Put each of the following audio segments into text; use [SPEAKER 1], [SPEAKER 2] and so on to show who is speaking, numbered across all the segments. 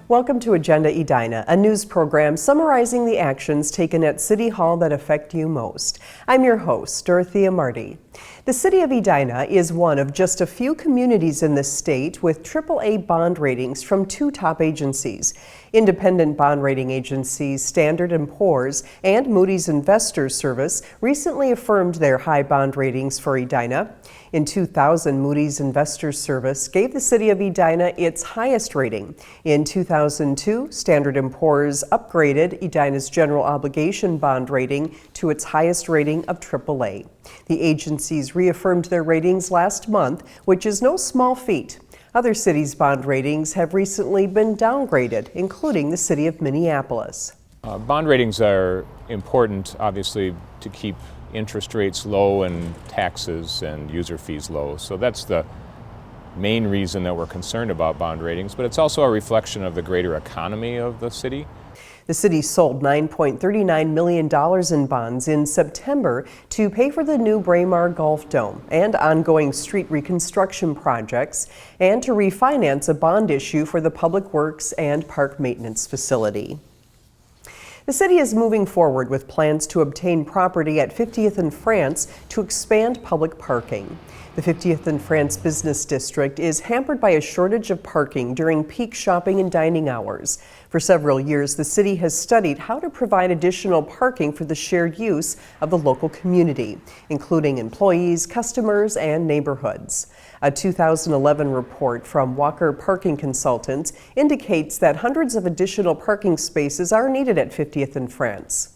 [SPEAKER 1] Welcome to Agenda Edina, a news program summarizing the actions taken at City Hall that affect you most. I'm your host, Dorothea Marty. The City of Edina is one of just a few communities in the state with AAA bond ratings from two top agencies. Independent bond rating agencies Standard & Poor's and Moody's Investors Service recently affirmed their high bond ratings for Edina. In 2000, Moody's Investors Service gave the City of Edina its highest rating. In 2002, Standard & Poor's upgraded Edina's general obligation bond rating to its highest rating of AAA. The agencies reaffirmed their ratings last month, which is no small feat. Other cities' bond ratings have recently been downgraded, including the City of Minneapolis.
[SPEAKER 2] Bond ratings are important, obviously, to keep interest rates low and taxes and user fees low. So that's the main reason that we're concerned about bond ratings, but it's also a reflection of the greater economy of the city.
[SPEAKER 1] The city sold $9.39 million in bonds in September to pay for the new Braemar Golf Dome and ongoing street reconstruction projects, and to refinance a bond issue for the Public Works and Park Maintenance Facility. The city is moving forward with plans to obtain property at 50th and France to expand public parking. The 50th and France Business District is hampered by a shortage of parking during peak shopping and dining hours. For several years, the city has studied how to provide additional parking for the shared use of the local community, including employees, customers, and neighborhoods. A 2011 report from Walker Parking Consultants indicates that hundreds of additional parking spaces are needed at 50th and France.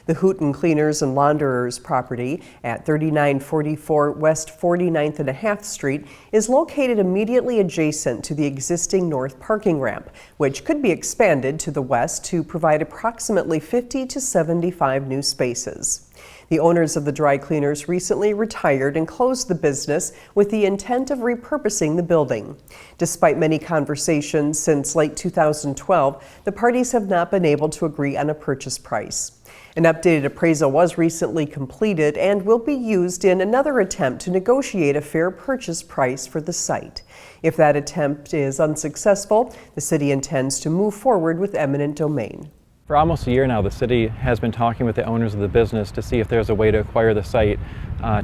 [SPEAKER 1] The Hooten Cleaners and Launderers property at 3944 West 49th and a half Street is located immediately adjacent to the existing north parking ramp, which could be expanded to the west to provide approximately 50 to 75 new spaces. The owners of the dry cleaners recently retired and closed the business with the intent of repurposing the building. Despite many conversations since late 2012, the parties have not been able to agree on a purchase price. An updated appraisal was recently completed and will be used in another attempt to negotiate a fair purchase price for the site. If that attempt is unsuccessful, the city intends to move forward with eminent domain.
[SPEAKER 3] For almost a year now, the city has been talking with the owners of the business to see if there's a way to acquire the site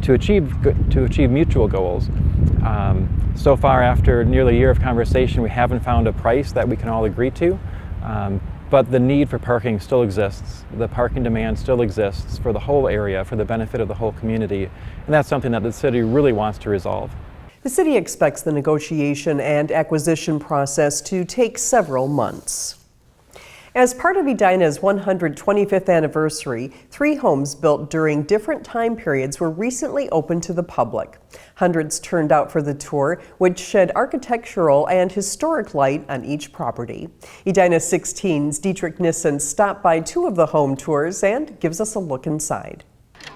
[SPEAKER 3] to achieve mutual goals. So far, after nearly a year of conversation, we haven't found a price that we can all agree to. But the need for parking still exists. The parking demand still exists for the whole area, for the benefit of the whole community, and that's something that the city really wants to resolve.
[SPEAKER 1] The city expects the negotiation and acquisition process to take several months. As part of Edina's 125th anniversary, 3 homes built during different time periods were recently opened to the public. Hundreds turned out for the tour, which shed architectural and historic light on each property. Edina 16's Dietrich Nissen stopped by 2 of the home tours and gives us a look inside.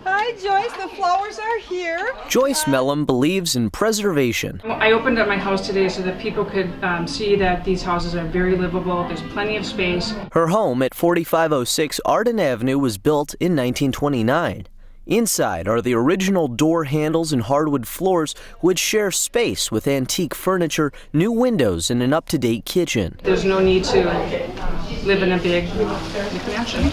[SPEAKER 4] Hi Joyce, the flowers are here.
[SPEAKER 5] Joyce Mellum believes in preservation.
[SPEAKER 6] I opened up my house today so that people could see that these houses are very livable. There's plenty of space.
[SPEAKER 5] Her home at 4506 Arden Avenue was built in 1929. Inside are the original door handles and hardwood floors, which share space with antique furniture, new windows, and an up-to-date kitchen.
[SPEAKER 6] There's no need to live in a big mansion.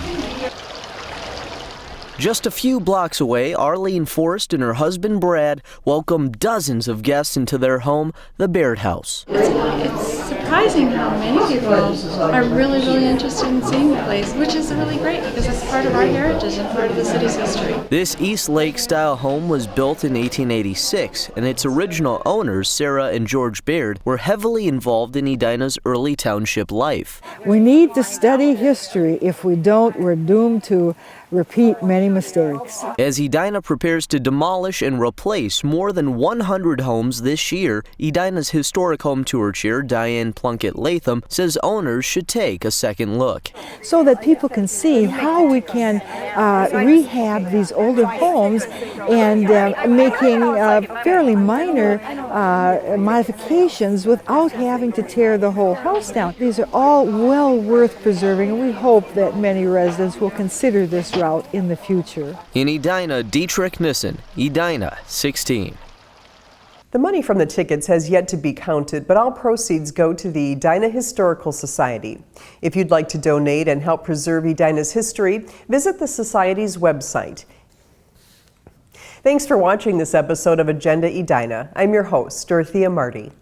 [SPEAKER 5] Just a few blocks away, Arlene Forrest and her husband Brad welcomed dozens of guests into their home, the Baird House.
[SPEAKER 7] It's surprising how many people are really interested in seeing the place, which is really great because it's part of our heritage and part of the city's history.
[SPEAKER 5] This East Lake style home was built in 1886, and its original owners, Sarah and George Baird, were heavily involved in Edina's early township life.
[SPEAKER 8] We need to study history. If we don't, we're doomed to repeat many mistakes.
[SPEAKER 5] As Edina prepares to demolish and replace more than 100 homes this year, Edina's historic home tour chair, Diane Plunkett Latham, says owners should take a second look.
[SPEAKER 8] So that people can see how we can rehab these older homes and making fairly minor modifications without having to tear the whole house down. These are all well worth preserving, and we hope that many residents will consider this route in the future.
[SPEAKER 5] In Edina, Dietrich Nissen, Edina 16.
[SPEAKER 1] The money from the tickets has yet to be counted, but all proceeds go to the Edina Historical Society. If you'd like to donate and help preserve Edina's history, visit the Society's website. Thanks for watching this episode of Agenda Edina. I'm your host, Dorothea Marty.